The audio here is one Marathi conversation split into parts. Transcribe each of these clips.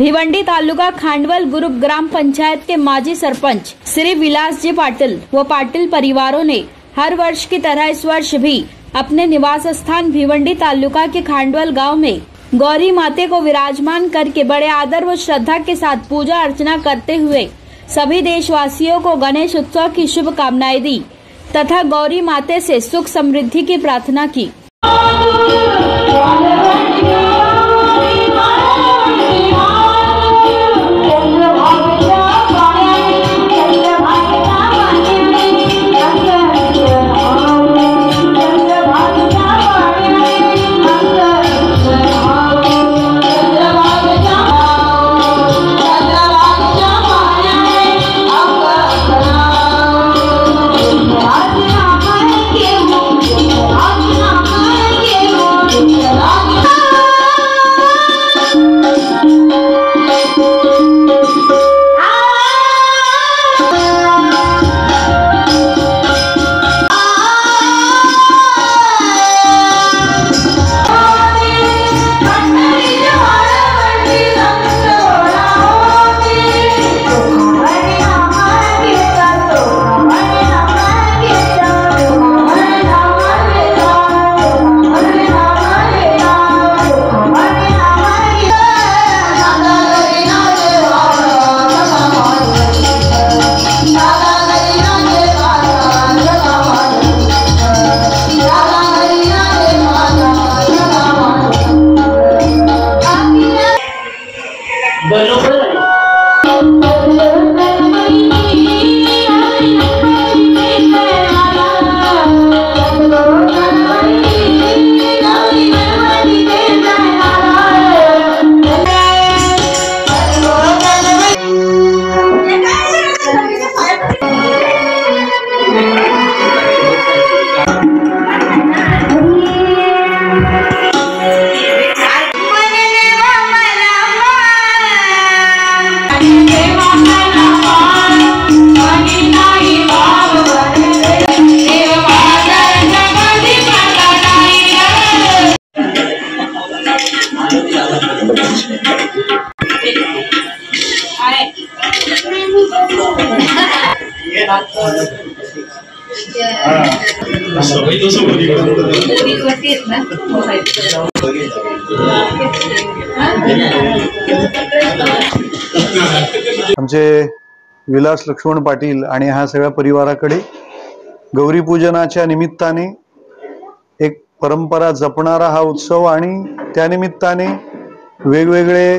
भिवंडी तालुका खांडवल ग्रुप ग्राम पंचायत के माजी सरपंच श्री विलास जी पाटिल व पाटिल परिवारों ने हर वर्ष की तरह इस वर्ष भी अपने निवास स्थान भिवंडी तालुका के खांडवल गांव में गौरी माते को विराजमान करके बड़े आदर व श्रद्धा के साथ पूजा अर्चना करते हुए सभी देशवासियों को गणेश उत्सव की शुभकामनाएं दी तथा गौरी माते से सुख समृद्धि की प्रार्थना की। आमचे विलास लक्ष्मण पाटील आणि ह्या सगळ्या परिवाराकडे गौरी पूजनाच्या निमित्ताने एक परंपरा जपणारा हा उत्सव आणि त्यानिमित्ताने वेगवेगळे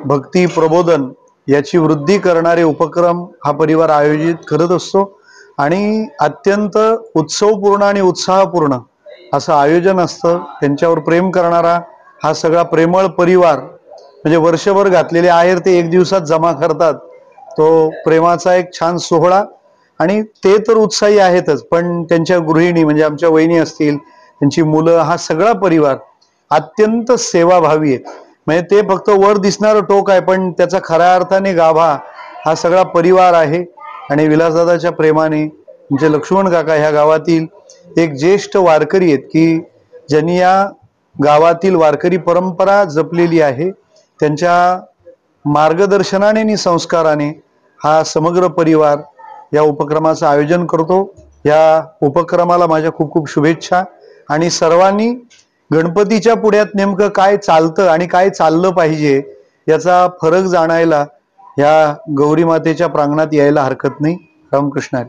भक्ती प्रबोधन याची वृद्धी करणारे उपक्रम हा परिवार आयोजित करत असतो आणि अत्यंत उत्सवपूर्ण आणि उत्साहपूर्ण असं आयोजन असतं। त्यांच्यावर प्रेम करणारा हा सगळा प्रेमळ परिवार म्हणजे वर्षभर घातलेले आहेर ते एक दिवसात जमा करतात। तो प्रेमाचा एक छान सोहळा आणि ते तर उत्साही आहेतच, पण त्यांच्या गृहिणी म्हणजे आमच्या वहिनी असतील, त्यांची मुलं, हा सगळा परिवार अत्यंत सेवाभावी आहे। म्हणजे ते फक्त वर दिसणारं टोक आहे, पण त्याचा खऱ्या अर्थाने गाभा हा सगळा परिवार आहे। आणि विलासदादाच्या प्रेमाने म्हणजे लक्ष्मण काका ह्या गावातील एक ज्येष्ठ वारकरी आहेत की ज्यांनी या गावातील वारकरी परंपरा जपलेली आहे। त्यांच्या मार्गदर्शनाने आणि संस्काराने हा समग्र परिवार या उपक्रमाचं आयोजन करतो। या उपक्रमाला माझ्या खूप खूप शुभेच्छा आणि सर्वांनी गणपतीच्या पुढ्यात नेमकं काय चालतं आणि काय चाललं पाहिजे याचा फरक जाणायला या गौरी मातेच्या प्रांगणात यायला हरकत नाही। रामकृष्ण हरी।